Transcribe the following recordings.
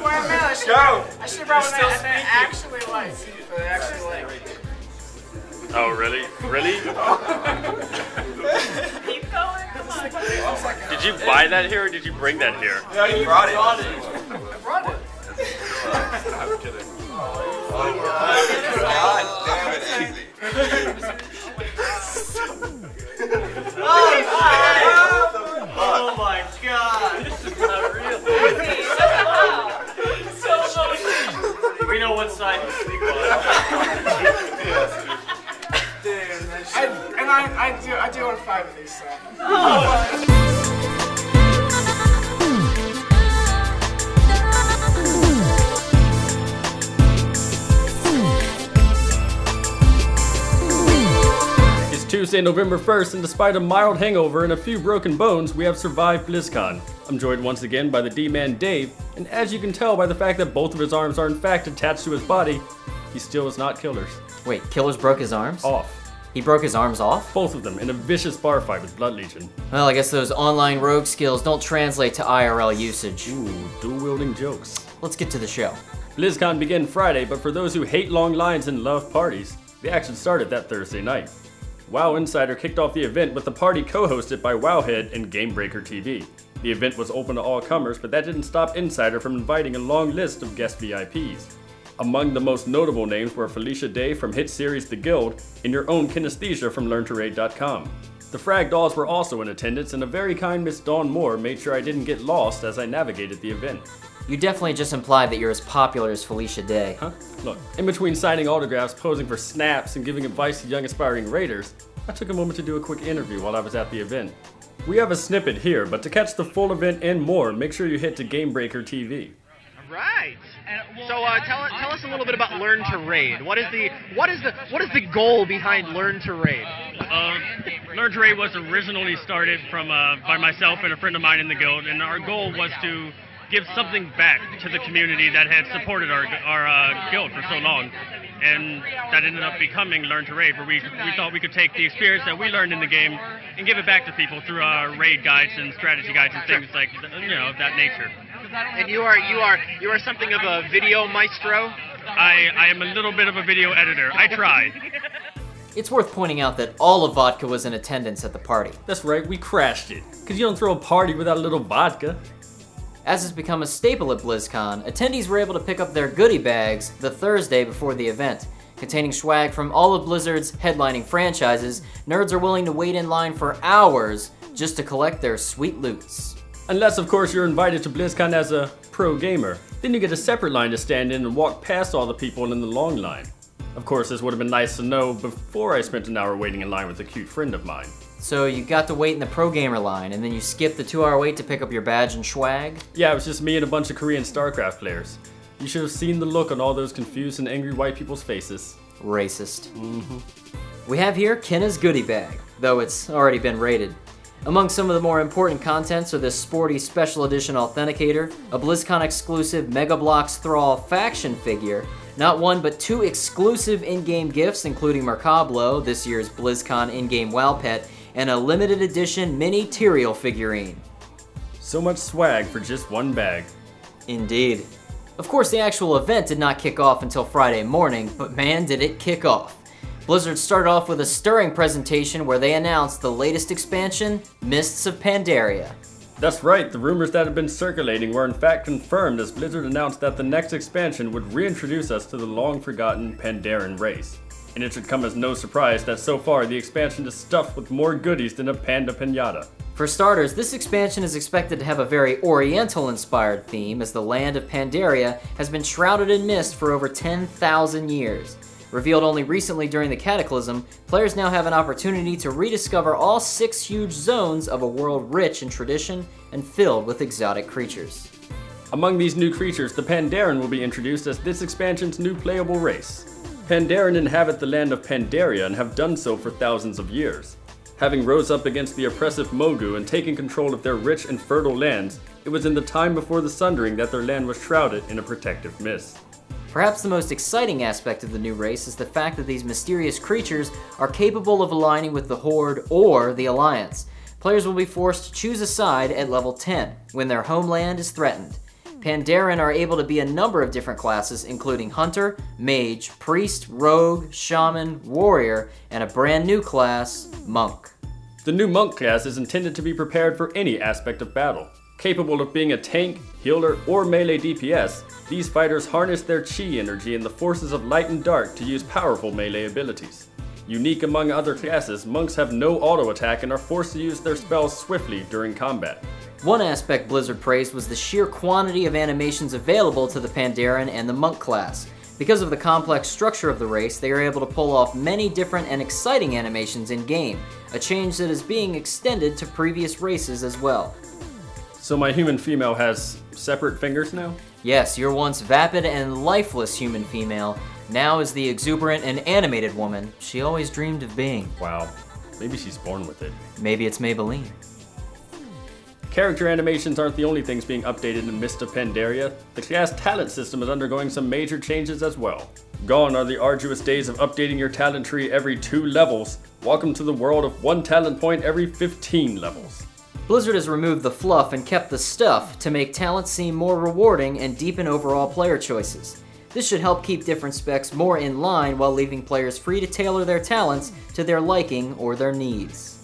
I meant. I should have brought one that I actually like. That I actually like. Oh, really? Really? Keep going. Come on. Did you buy that here or did you bring that here? No, you brought it. I brought it. I'm kidding. Oh, God damn it, easy. Oh my God. This is not real. So emotional. We know what side you sleep on. I do want 5 of these, so. It's Tuesday, November 1st, and despite a mild hangover and a few broken bones, we have survived Blizzcon. I'm joined once again by the D-Man Dave, and as you can tell by the fact that both of his arms are in fact attached to his body, he still has not killed us. Wait, Killers broke his arms? Off. He broke his arms off? Both of them in a vicious bar fight with Blood Legion. Well, I guess those online rogue skills don't translate to IRL usage. Ooh, dual-wielding jokes. Let's get to the show. BlizzCon began Friday, but for those who hate long lines and love parties, the action started that Thursday night. WoW Insider kicked off the event with the party co-hosted by Wowhead and Gamebreaker TV. The event was open to all comers, but that didn't stop Insider from inviting a long list of guest VIPs. Among the most notable names were Felicia Day from hit series The Guild and your own Kinesthesia from LearnToRaid.com. The Frag Dolls were also in attendance, and a very kind Miss Dawn Moore made sure I didn't get lost as I navigated the event. You definitely just implied that you're as popular as Felicia Day. Huh? Look, in between signing autographs, posing for snaps, and giving advice to young aspiring raiders, I took a moment to do a quick interview while I was at the event. We have a snippet here, but to catch the full event and more, make sure you head to Gamebreaker TV. Right. So tell us a little bit about Learn to Raid. What is the goal behind Learn to Raid? Learn to Raid was originally started from by myself and a friend of mine in the guild, and our goal was to give something back to the community that had supported our guild for so long. And that ended up becoming Learn to Raid, where we thought we could take the experience that we learned in the game and give it back to people through our raid guides and strategy guides and things like, of that nature. And you are something of a video maestro? I am a little bit of a video editor. I try. It's worth pointing out that all of Vodka was in attendance at the party. That's right, we crashed it. Cause you don't throw a party without a little vodka. As has become a staple at BlizzCon, attendees were able to pick up their goodie bags the Thursday before the event. Containing swag from all of Blizzard's headlining franchises, nerds are willing to wait in line for hours just to collect their sweet loots. Unless, of course, you're invited to BlizzCon as a pro gamer. Then you get a separate line to stand in and walk past all the people in the long line. Of course, this would have been nice to know before I spent an hour waiting in line with a cute friend of mine. So you got to wait in the pro gamer line, and then you skipped the 2-hour wait to pick up your badge and swag? Yeah, it was just me and a bunch of Korean StarCraft players. You should have seen the look on all those confused and angry white people's faces. Racist. We have here Kenna's goodie bag, though it's already been rated. Among some of the more important contents are this sporty special edition authenticator, a BlizzCon exclusive Mega Bloks Thrall faction figure, not one but 2 exclusive in-game gifts including Mercablo, this year's BlizzCon in-game WoW pet, and a limited edition mini Tyrael figurine. So much swag for just one bag. Indeed. Of course, the actual event did not kick off until Friday morning, but man did it kick off. Blizzard started off with a stirring presentation where they announced the latest expansion, Mists of Pandaria. That's right, the rumors that had been circulating were in fact confirmed as Blizzard announced that the next expansion would reintroduce us to the long-forgotten Pandaren race. And it should come as no surprise that so far the expansion is stuffed with more goodies than a panda piñata. For starters, this expansion is expected to have a very Oriental-inspired theme as the land of Pandaria has been shrouded in mist for over 10,000 years. Revealed only recently during the Cataclysm, players now have an opportunity to rediscover all 6 huge zones of a world rich in tradition and filled with exotic creatures. Among these new creatures, the Pandaren will be introduced as this expansion's new playable race. Pandaren inhabit the land of Pandaria and have done so for thousands of years. Having rose up against the oppressive Mogu and taken control of their rich and fertile lands, it was in the time before the Sundering that their land was shrouded in a protective mist. Perhaps the most exciting aspect of the new race is the fact that these mysterious creatures are capable of aligning with the Horde or the Alliance. Players will be forced to choose a side at level 10, when their homeland is threatened. Pandaren are able to be a number of different classes, including Hunter, Mage, Priest, Rogue, Shaman, Warrior, and a brand new class, Monk. The new Monk class is intended to be prepared for any aspect of battle. Capable of being a tank, healer, or melee DPS, these fighters harness their chi energy and the forces of light and dark to use powerful melee abilities. Unique among other classes, monks have no auto attack and are forced to use their spells swiftly during combat. One aspect Blizzard praised was the sheer quantity of animations available to the Pandaren and the Monk class. Because of the complex structure of the race, they are able to pull off many different and exciting animations in-game, a change that is being extended to previous races as well. So my human female has separate fingers now? Yes, your once vapid and lifeless human female now is the exuberant and animated woman she always dreamed of being. Wow, maybe she's born with it. Maybe it's Maybelline. Character animations aren't the only things being updated in Mists of Pandaria. The class talent system is undergoing some major changes as well. Gone are the arduous days of updating your talent tree every 2 levels. Welcome to the world of 1 talent point every 15 levels. Blizzard has removed the fluff and kept the stuff to make talent seem more rewarding and deepen overall player choices. This should help keep different specs more in line while leaving players free to tailor their talents to their liking or their needs.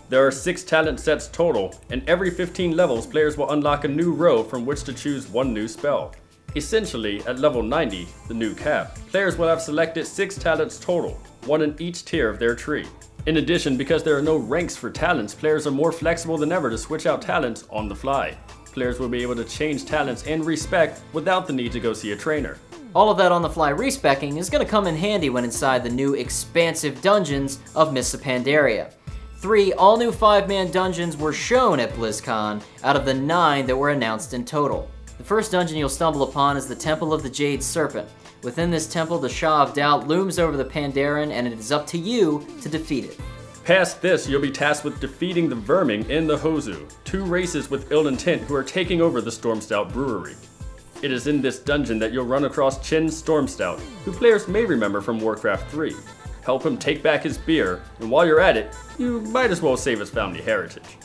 There are 6 talent sets total, and every 15 levels players will unlock a new row from which to choose 1 new spell. Essentially, at level 90, the new cap, players will have selected 6 talents total, 1 in each tier of their tree. In addition, because there are no ranks for talents, players are more flexible than ever to switch out talents on the fly. Players will be able to change talents and respec without the need to go see a trainer. All of that on-the-fly respecking is going to come in handy when inside the new expansive dungeons of Mists of Pandaria. 3 all-new 5-man dungeons were shown at Blizzcon out of the 9 that were announced in total. The first dungeon you'll stumble upon is the Temple of the Jade Serpent. Within this temple, the Shah of Doubt looms over the Pandaren, and it is up to you to defeat it. Past this, you'll be tasked with defeating the Verming and the Hozu, 2 races with ill intent who are taking over the Stormstout Brewery. It is in this dungeon that you'll run across Chin Stormstout, who players may remember from Warcraft 3. Help him take back his beer, and while you're at it, you might as well save his family heritage.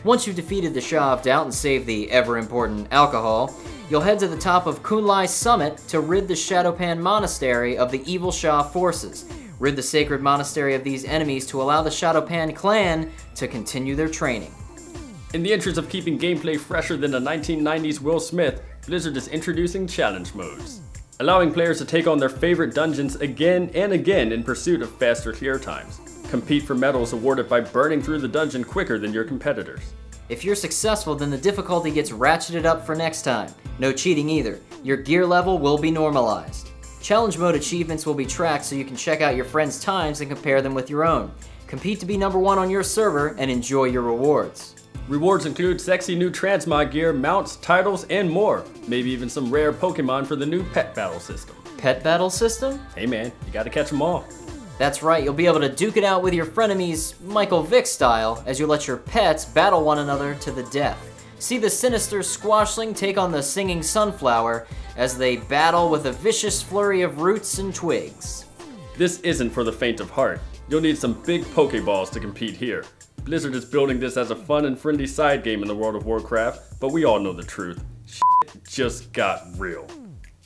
Once you've defeated the Shah of Doubt and saved the ever-important alcohol, you'll head to the top of Kunlai Summit to rid the Shadowpan Monastery of the evil Shah forces. Rid the sacred monastery of these enemies to allow the Shadowpan clan to continue their training. In the interest of keeping gameplay fresher than the 1990s Will Smith, Blizzard is introducing challenge modes, allowing players to take on their favorite dungeons again and again in pursuit of faster clear times. Compete for medals awarded by burning through the dungeon quicker than your competitors. If you're successful, then the difficulty gets ratcheted up for next time. No cheating either. Your gear level will be normalized. Challenge mode achievements will be tracked so you can check out your friends' times and compare them with your own. Compete to be #1 on your server and enjoy your rewards. Rewards include sexy new transmog gear, mounts, titles, and more. Maybe even some rare Pokemon for the new pet battle system. Pet battle system? Hey man, you gotta catch them all. That's right, you'll be able to duke it out with your frenemies Michael Vick style as you let your pets battle one another to the death. See the sinister Squashling take on the singing Sunflower as they battle with a vicious flurry of roots and twigs. This isn't for the faint of heart. You'll need some big Pokeballs to compete here. Blizzard is building this as a fun and friendly side game in the world of Warcraft, but we all know the truth. Shit just got real.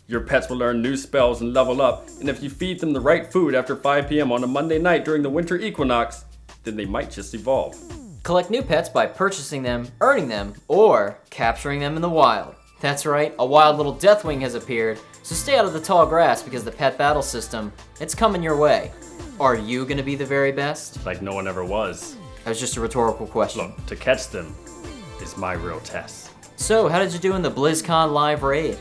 Your pets will learn new spells and level up, and if you feed them the right food after 5 PM on a Monday night during the winter equinox, then they might just evolve. Collect new pets by purchasing them, earning them, or capturing them in the wild. That's right, a wild little Deathwing has appeared, so stay out of the tall grass because the pet battle system, it's coming your way. Are you gonna be the very best? Like no one ever was. That was just a rhetorical question. Look, to catch them is my real test. So, how did you do in the BlizzCon live raid?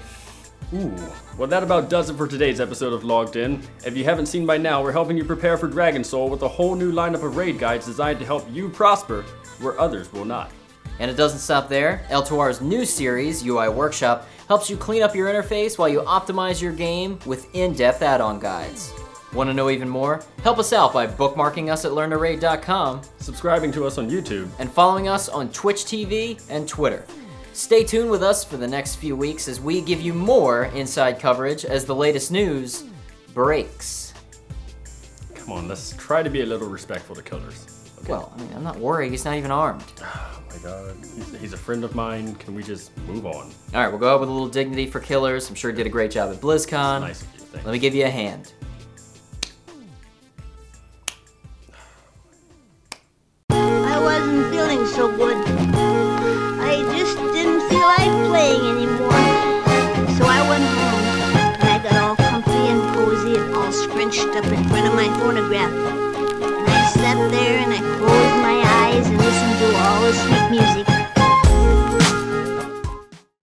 Ooh, well that about does it for today's episode of Logged In. If you haven't seen by now, we're helping you prepare for Dragon Soul with a whole new lineup of raid guides designed to help you prosper where others will not. And it doesn't stop there. L2R's new series, UI Workshop, helps you clean up your interface while you optimize your game with in-depth add-on guides. Want to know even more? Help us out by bookmarking us at learntoraid.com, subscribing to us on YouTube, and following us on Twitch TV and Twitter. Stay tuned with us for the next few weeks as we give you more inside coverage as the latest news breaks. Come on, let's try to be a little respectful to killers. Okay? Well, I mean, I'm not worried. He's not even armed. my god. He's a friend of mine. Can we just move on? Alright, we'll go out with a little dignity for Killers. I'm sure he did a great job at BlizzCon. Nice of you, thanks. Let me give you a hand. I wasn't feeling so good. I just didn't feel like playing anymore. So I went home, and I got all comfy and cozy and all scrunched up in front of my phonograph. And I sat there and